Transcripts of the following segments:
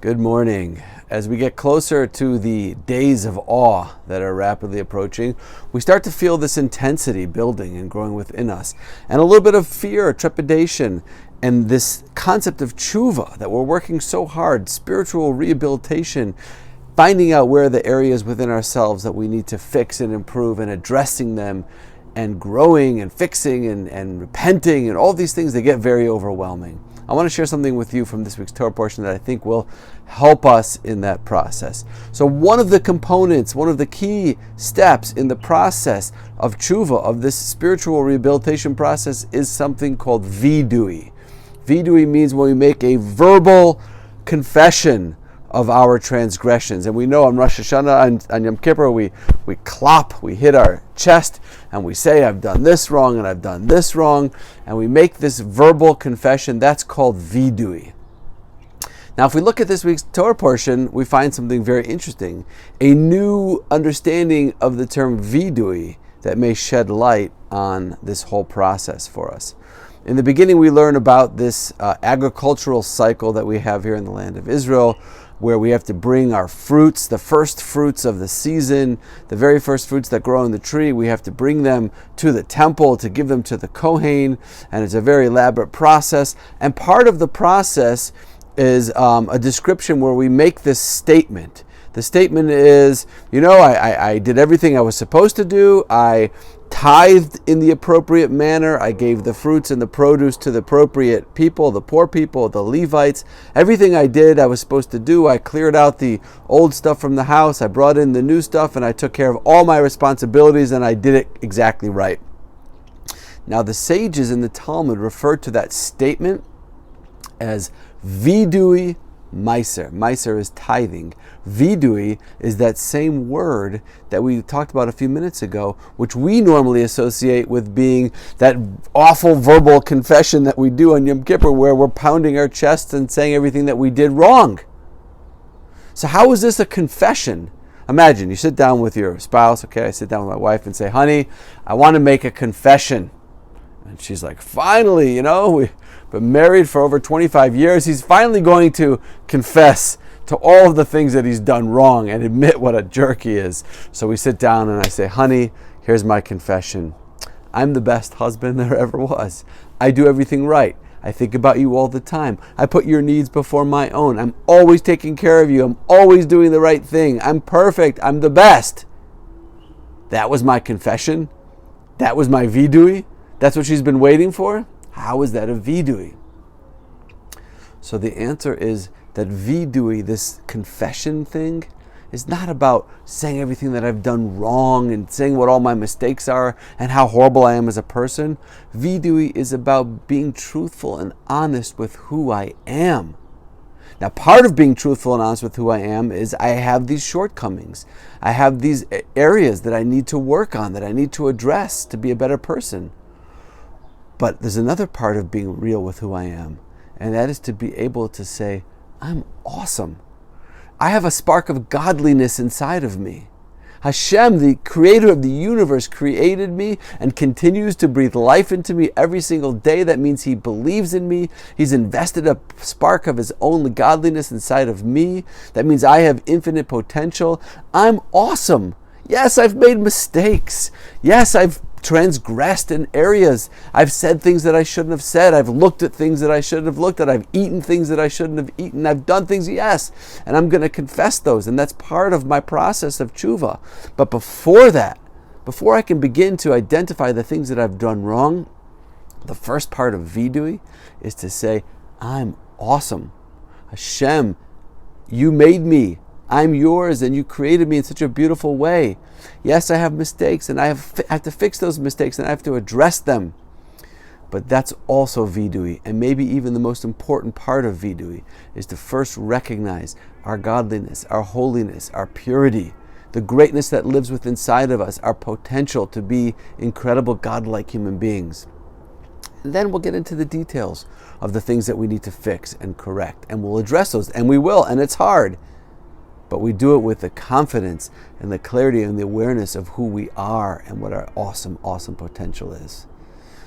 Good morning. As we get closer to the days of awe that are rapidly approaching, we start to feel this intensity building and growing within us, and a little bit of fear, trepidation, and this concept of tshuva that we're working so hard, spiritual rehabilitation, finding out where the areas within ourselves that we need to fix and improve and addressing them and growing and fixing and repenting and all these things, they get very overwhelming. I want to share something with you from this week's Torah portion that I think will help us in that process. So one of the components, one of the key steps in the process of tshuva, of this spiritual rehabilitation process, is something called vidui. Vidui means when we make a verbal confession of our transgressions. And we know on Rosh Hashanah, on Yom Kippur, we clop, we hit our chest, and we say, I've done this wrong, and I've done this wrong, and we make this verbal confession. That's called vidui. Now, if we look at this week's Torah portion, we find something very interesting, a new understanding of the term vidui that may shed light on this whole process for us. In the beginning, we learn about this agricultural cycle that we have here in the land of Israel, where we have to bring our fruits, the first fruits of the season, the very first fruits that grow on the tree, we have to bring them to the temple to give them to the Kohen, and it's a very elaborate process. And part of the process is a description where we make this statement. The statement is, I did everything I was supposed to do. I tithed in the appropriate manner. I gave the fruits and the produce to the appropriate people, the poor people, the Levites. Everything I did, I was supposed to do. I cleared out the old stuff from the house. I brought in the new stuff, and I took care of all my responsibilities, and I did it exactly right. Now, the sages in the Talmud refer to that statement as vidui meiser. Meiser is tithing. Vidui is that same word that we talked about a few minutes ago, which we normally associate with being that awful verbal confession that we do on Yom Kippur, where we're pounding our chests and saying everything that we did wrong. So how is this a confession? Imagine you sit down with your spouse. Okay, I sit down with my wife and say, honey, I want to make a confession. And she's like, finally, we've been married for over 25 years. He's finally going to confess to all of the things that he's done wrong and admit what a jerk he is. So we sit down and I say, honey, here's my confession. I'm the best husband there ever was. I do everything right. I think about you all the time. I put your needs before my own. I'm always taking care of you. I'm always doing the right thing. I'm perfect. I'm the best. That was my confession. That was my vidui. That's what she's been waiting for? How is that a vidui? So the answer is that vidui, this confession thing, is not about saying everything that I've done wrong and saying what all my mistakes are and how horrible I am as a person. Vidui is about being truthful and honest with who I am. Now, part of being truthful and honest with who I am is I have these shortcomings. I have these areas that I need to work on, that I need to address to be a better person. But there's another part of being real with who I am, and that is to be able to say, I'm awesome. I have a spark of godliness inside of me. Hashem, the creator of the universe, created me and continues to breathe life into me every single day. That means he believes in me. He's invested a spark of his own godliness inside of me. That means I have infinite potential. I'm awesome. Yes, I've made mistakes. Yes, I've transgressed in areas. I've said things that I shouldn't have said. I've looked at things that I shouldn't have looked at. I've eaten things that I shouldn't have eaten. I've done things, yes, and I'm going to confess those, and that's part of my process of tshuva. But before that, before I can begin to identify the things that I've done wrong, the first part of vidui is to say, I'm awesome. Hashem, you made me. I'm yours, and you created me in such a beautiful way. Yes, I have mistakes, and I have to fix those mistakes, and I have to address them. But that's also vidui, and maybe even the most important part of vidui is to first recognize our godliness, our holiness, our purity, the greatness that lives within inside of us, our potential to be incredible godlike human beings. And then we'll get into the details of the things that we need to fix and correct, and we'll address those, and we will, and it's hard. But we do it with the confidence and the clarity and the awareness of who we are and what our awesome, awesome potential is.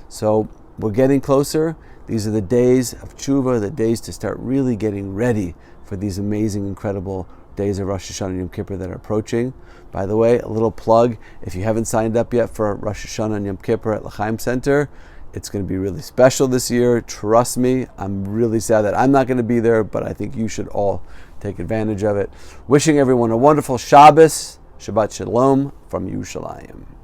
So we're getting closer. These are the days of tshuva, the days to start really getting ready for these amazing, incredible days of Rosh Hashanah and Yom Kippur that are approaching. By the way, a little plug, if you haven't signed up yet for Rosh Hashanah and Yom Kippur at L'Chaim Center, it's going to be really special this year. Trust me, I'm really sad that I'm not going to be there, but I think you should all take advantage of it. Wishing everyone a wonderful Shabbos, Shabbat Shalom from Yerushalayim.